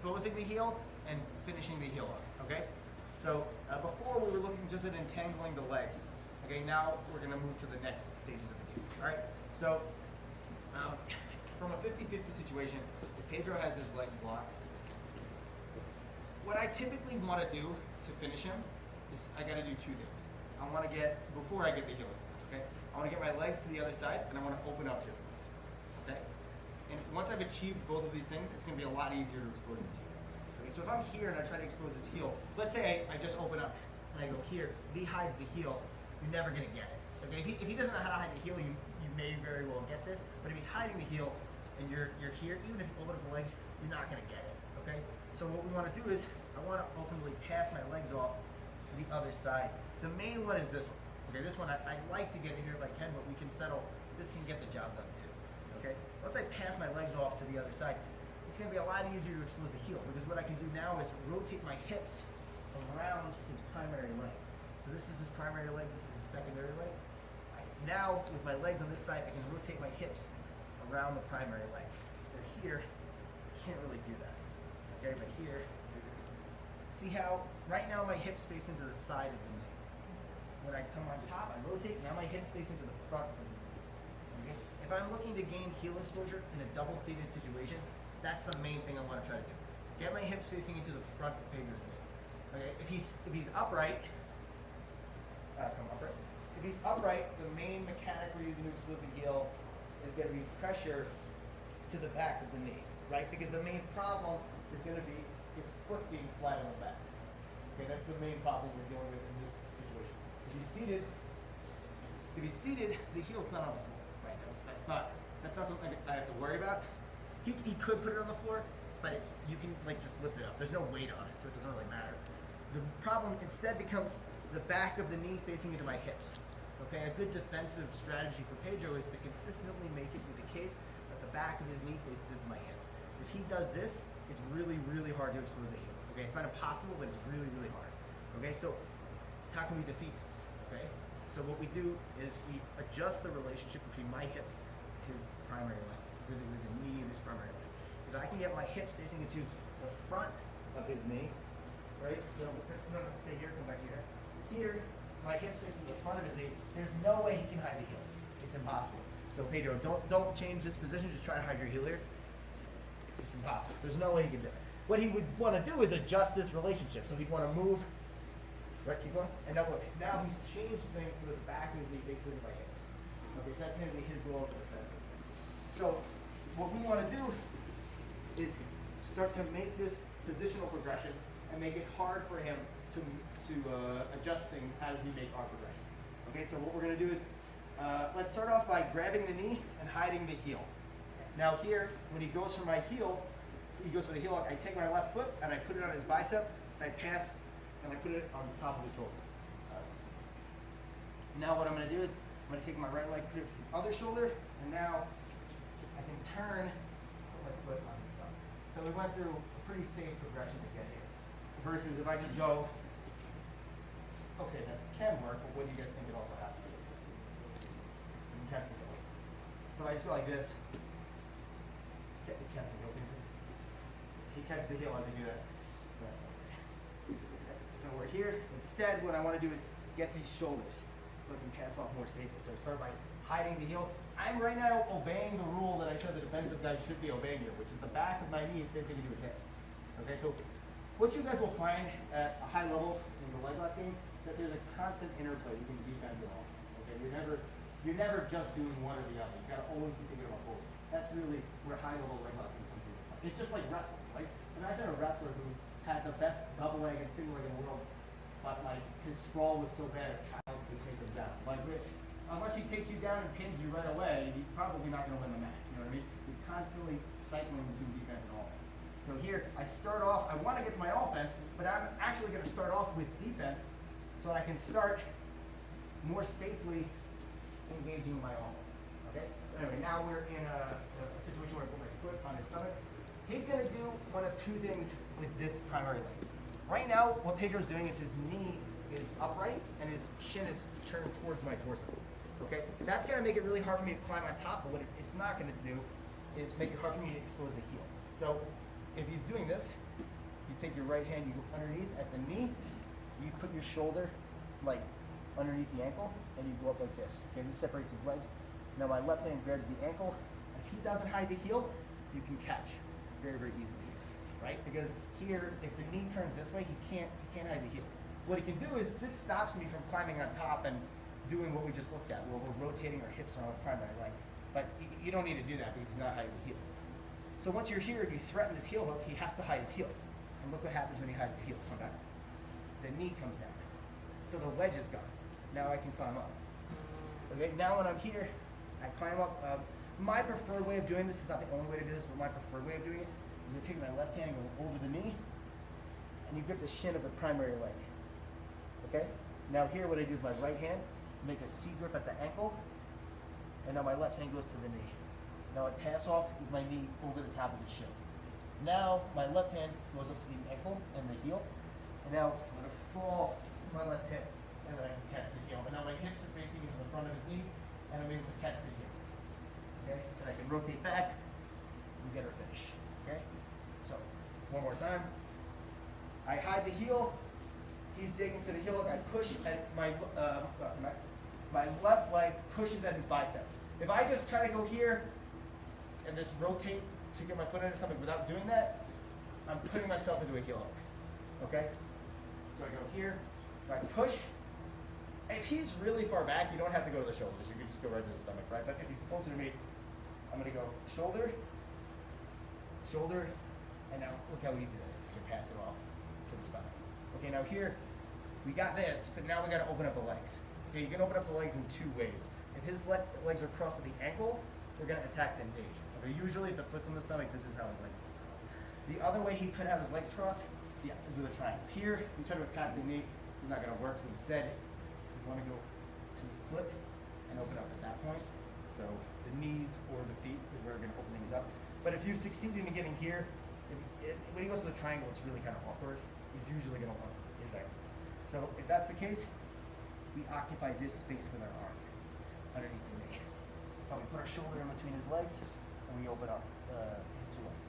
exposing the heel and finishing the heel up, okay? So before we were looking just at entangling the legs. Okay, now we're gonna move to the next stages of the game, all right? So from a 50-50 situation, if Pedro has his legs locked, what I typically wanna do to finish him is I gotta do two things. I wanna get, before I get the heel, okay? I wanna get my legs to the other side and I wanna open up his legs, okay? And once I've achieved both of these things, it's gonna be a lot easier to expose his heel. Okay, so if I'm here and I try to expose his heel, let's say I just open up and I go here, if he hides the heel, you're never gonna get it. Okay, if he doesn't know how to hide the heel, you may very well get this, but if he's hiding the heel and you're here, even if you open up the legs, you're not gonna get it, okay? So what we wanna do is, I wanna ultimately pass my legs off to the other side. The main one is this one. Okay, this one I'd like to get in here if I can, but we can settle, this can get the job done too. Okay, once I pass my legs off to the other side, it's gonna be a lot easier to expose the heel, because what I can do now is rotate my hips around his primary leg. So this is his primary leg, this is his secondary leg. Now, with my legs on this side, I can rotate my hips around the primary leg. But here, I can't really do that. Okay, but here, see how, right now my hips face into the side of the knee. When I come on top, I rotate, now my hips face into the front of the knee. Okay? If I'm looking to gain heel exposure in a double-seated situation, that's the main thing I want to try to do. Get my hips facing into the front of Pedro's knee. Okay? If he's upright, come upright. If he's upright, the main mechanic we're using to expose the heel is going to be pressure to the back of the knee, right? Because the main problem is going to be his foot being flat on the back. Okay, that's the main problem we're dealing with in this situation. If he's seated, the heel's not on the floor, right? That's not something I have to worry about. He could put it on the floor, but you can like just lift it up. There's no weight on it, so it doesn't really matter. The problem instead becomes the back of the knee facing into my hips. Okay, a good defensive strategy for Pedro is to consistently make it be the case that the back of his knee faces into my hips. If he does this, it's really, really hard to expose the heel. Okay, it's not impossible, but it's really, really hard. Okay, so how can we defeat this? Okay, so what we do is we adjust the relationship between my hips and his primary leg, specifically the knee and his primary leg. If I can get my hips facing into the front of his knee, right? So let's stay here, come back here. Here, my hips facing the front of his knee, there's no way he can hide the heel. It's impossible. So Pedro, don't change this position, just try to hide your heel here. It's impossible. There's no way he can do it. What he would want to do is adjust this relationship. So he'd want to move, right, keep going. And now look, now he's changed things so that the back of his knee faces into my hips. Okay, so that's going to be his goal for defensive. So what we want to do is start to make this positional progression and make it hard for him to adjust things as we make our progression. Okay, so what we're going to do is, let's start off by grabbing the knee and hiding the heel. Now here, when he goes for my heel, he goes for the heel lock, I take my left foot and I put it on his bicep, and I pass and I put it on the top of his shoulder. Now what I'm going to do is, I'm going to take my right leg, put it to the other shoulder, and now I can turn, put my foot on his stomach. So we went through a pretty safe progression to get here. Versus if I just go, okay, that can work, but what do you guys think it also happens? You can catch the heel. So I just go like this. He catches the heel. He catches the heel as I do that. So we're here. Instead, what I want to do is get to his shoulders so I can pass off more safely. So I start by hiding the heel. I'm right now obeying the rule that I said the defensive guy should be obeying here, which is the back of my knee is facing into his hips. Okay, so what you guys will find at a high level in the leg lock game is that there's a constant interplay between defense and offense. Okay, you're never just doing one or the other. You got to always be thinking about both. That's really where high level leg lock game comes into play. It's just like wrestling. Like imagine a wrestler who had the best double leg and single leg in the world, but like his sprawl was so bad a child could take him down. Like unless he takes you down and pins you right away, he's probably not going to win the match. You know what I mean? You're constantly cycling between defense and offense. So here, I start off, I want to get to my offense, but I'm actually going to start off with defense so I can start more safely engaging my offense. Okay? So anyway, now we're in a situation where I put my foot on his stomach. He's going to do one of two things with this primary leg. Right now, what Pedro's doing is his knee is upright and his shin is turned towards my torso. Okay? That's going to make it really hard for me to climb on top, but what it's not going to do is make it hard for me to expose the heel. So if he's doing this, you take your right hand, you go underneath at the knee, you put your shoulder like underneath the ankle, and you go up like this. Okay, this separates his legs. Now my left hand grabs the ankle. If he doesn't hide the heel, you can catch very, very easily, right? Because here, if the knee turns this way, he can't hide the heel. What he can do is, this stops me from climbing on top and doing what we just looked at, where we're rotating our hips around the primary leg. But you don't need to do that because he's not hiding the heel. So once you're here and you threaten his heel hook, he has to hide his heel. And look what happens when he hides the heel. Come back. The knee comes down. So the wedge is gone. Now I can climb up. Okay, now when I'm here, I climb up. My preferred way of doing this is not the only way to do this, but my preferred way of doing it is to take my left hand and go over the knee, and you grip the shin of the primary leg. Okay? Now here what I do is my right hand, make a C grip at the ankle, and now my left hand goes to the knee. Now I pass off with my knee over the top of the shin. Now my left hand goes up to the ankle and the heel, and now I'm going to fall with my left hip, and then I can catch the heel. And now my hips are facing into the front of his knee, and I'm able to catch the heel. Okay? And I can rotate back and get her finish. Okay? So, one more time. I hide the heel. He's digging for the heel hook. I push at my left leg pushes at his bicep. If I just try to go here and just rotate to get my foot into something without doing that, I'm putting myself into a heel hook. Okay? So I go here, I push. If he's really far back, you don't have to go to the shoulders. You can just go right to the stomach, right? But if he's closer to me, I'm gonna go shoulder, shoulder, and now look how easy that is to pass it off to the stomach. Okay, now here, we got this, but now we gotta open up the legs. Okay, you can open up the legs in two ways. If his legs are crossed at the ankle, we're gonna attack the knee. Okay, usually if the foot's on the stomach, this is how his leg is crossed. The other way he could have his legs crossed, yeah, to do the triangle. Here, we try to attack the knee, it's not gonna work, so instead, we wanna go to the foot and open up at that point. So the knees or the feet is where we're gonna open things up. But if you succeed in getting here, when he goes to the triangle, it's really kind of awkward. He's usually gonna want his ankles. So if that's the case, we occupy this space with our arm underneath the knee. We put our shoulder in between his legs, and we open up his two legs.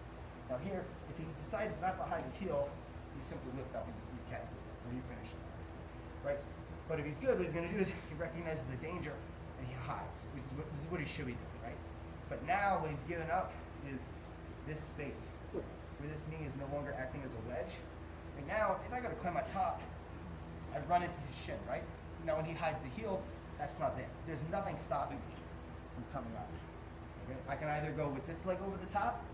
Now here, if he decides not to hide his heel, you simply lift up and you catch it, or you finish it, right? But if he's good, what he's gonna do is he recognizes the danger and he hides. This is what he should be doing, right? But now what he's given up is this space where this knee is no longer acting as a wedge. And now, if I go to climb on top, I run into his shin, right? Now when he hides the heel, that's not there. There's nothing stopping me from coming up. Okay? I can either go with this leg over the top,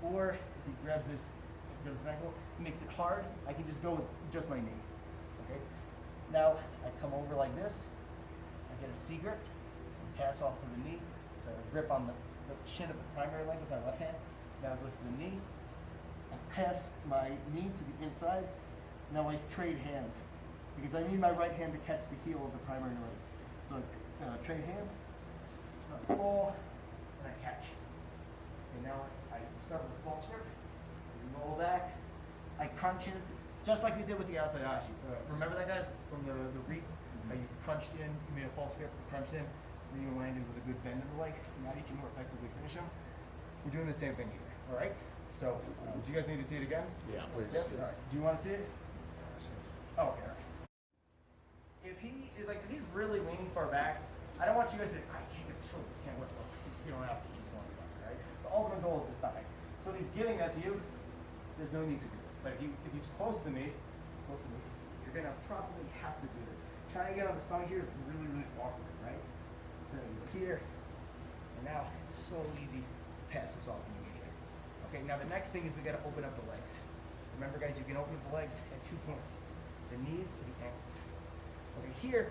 or if he grabs this ankle, it makes it hard, I can just go with just my knee. Okay? Now I come over like this, I get a C grip, and pass off to the knee. So I grip on the shin of the primary leg with my left hand. Now it goes to the knee. I pass my knee to the inside. Now I trade hands because I need my right hand to catch the heel of the primary leg. So trade hands, I fall, and I catch. Okay, now I start with a false grip, roll back, I crunch in, just like we did with the outside ashi. Remember that, guys, from the reap? You crunched in, you made a false grip, you crunched in, then you landed with a good bend in the leg. Now you can more effectively finish him. We're doing the same thing here, all right? So, do you guys need to see it again? Yeah, please. Yes? All right. Do you want to see it? Oh, okay, all right. If he's really leaning far back, I don't want you guys to, I can't get the shoulders, can't work. Well, you don't have to just go on stomach, right? The ultimate goal is the stomach. So if he's giving that to you, there's no need to do this. But if he's close to me, you're gonna probably have to do this. Trying to get on the stomach here is really, really awkward, right? So you go here, and now it's so easy to pass this off when you get here. Okay, now the next thing is we gotta open up the legs. Remember, guys, you can open up the legs at 2 points, the knees or the ankles. Okay, here,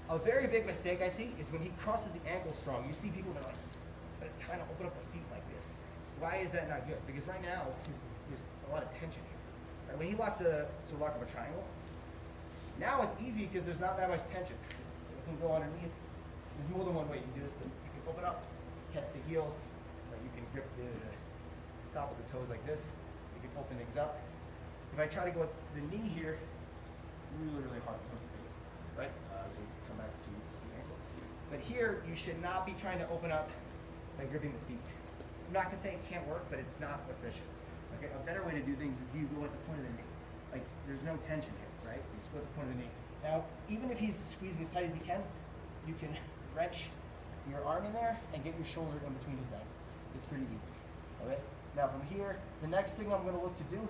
a very big mistake I see is when he crosses the ankle strong. You see people that are like, they're trying to open up the feet like this. Why is that not good? Because right now, there's a lot of tension here. Right? When he locks lock up a triangle, now it's easy because there's not that much tension. You can go underneath. There's more than one way you can do this, but you can open up, catch the heel, or you can grip the top of the toes like this. You can open things up. If I try to go with the knee here, it's really, really hard. There's no space, right? So come back to the ankles. But here, you should not be trying to open up by gripping the feet. I'm not gonna say it can't work, but it's not efficient. Okay, a better way to do things is you go at the point of the knee. Like, there's no tension here, right? You just go at the point of the knee. Now, even if he's squeezing as tight as he can, you can wrench your arm in there and get your shoulder in between his ankles. It's pretty easy. Okay? Now from here, the next thing I'm going to look to do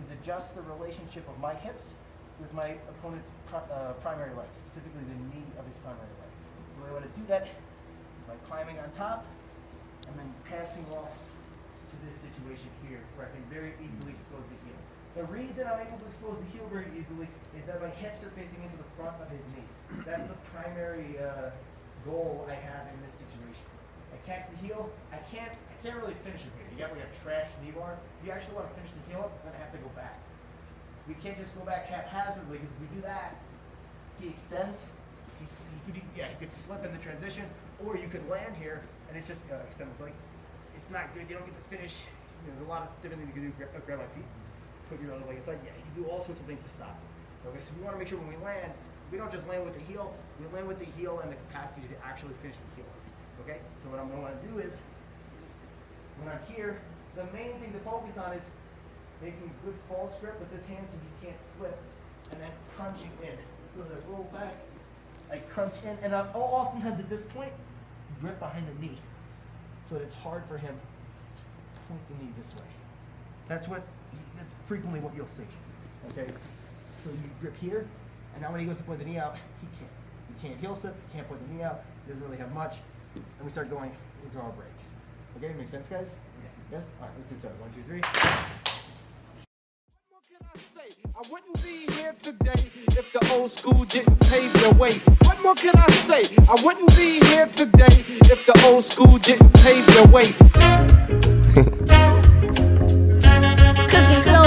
is adjust the relationship of my hips with my opponent's primary leg, specifically the knee of his primary leg. The way I want to do that is by climbing on top and then passing off to this situation here where I can very easily expose the heel. The reason I'm able to expose the heel very easily is that my hips are facing into the front of his knee. That's the primary goal I have in this situation. I catch the heel, I can't really finish him here. You got like a trash knee bar. If you actually want to finish the heel up, I'm gonna have to go back. We can't just go back haphazardly, because if we do that, he extends. He could slip in the transition, or you could land here and it's just extend his leg. It's not good. You don't get the finish. There's a lot of different things you can do. Grab my feet, put your other leg inside. Yeah, you can do all sorts of things to stop. Okay, so we want to make sure when we land, we don't just land with the heel. We land with the heel and the capacity to actually finish the heel. Okay, so what I'm going to want to do is, when I'm here, the main thing to focus on is making good false grip with this hand so he can't slip, and then crunching in. So as I roll back, I crunch in, and oftentimes at this point, grip behind the knee, so that it's hard for him to point the knee this way. That's frequently what you'll see. Okay, so you grip here, and now when he goes to point the knee out, he can't heel slip, he can't point the knee out, he doesn't really have much, and we start going into our breaks. Okay, make sense, guys? Okay. Yes? All right, let's get started. 1, 2, 3. What more can I say? I wouldn't be here today if the old school didn't pave the way. What more can I say? I wouldn't be here today if the old school didn't pave the way. Cooking soul.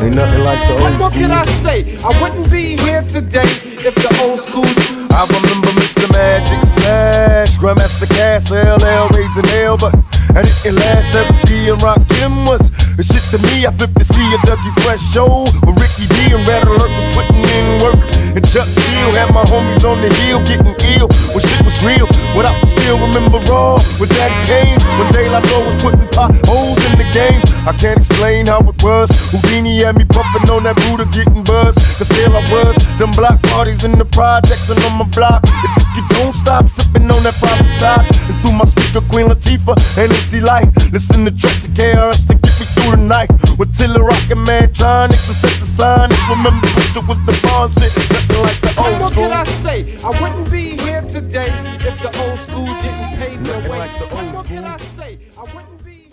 Ain't nothing like the What old more can I school. say? I wouldn't be here today if the old school. I remember Mr. Magic Flash, Grandmaster Cass, LL raising hell, but I didn't last. Every D and Rock Kim was the shit to me. I flipped to see a Dougie Fresh show with Ricky D and Red Alert was putting in work. And Chuck Hill had my homies on the hill getting ill when shit was real. What I still remember raw with Daddy Kane when De La Soul was putting potholes in the game. I can't explain how it was. Houdini had me puffing on that Buddha getting buzzed. Cause still I was them block parties in the projects and on my block. If you don't stop sipping on that private stock, and through my speaker Queen Latifah and MC Light, listen to tracks of KRS to get me through the night. With Tiller rockin' Mantronics and Step the Sign. Remember when shit was the bomb shit, nothing like the old What school. can I say? I wouldn't be here today if the old school didn't pave the Nothing way. like the What old more can school. I say? I wouldn't be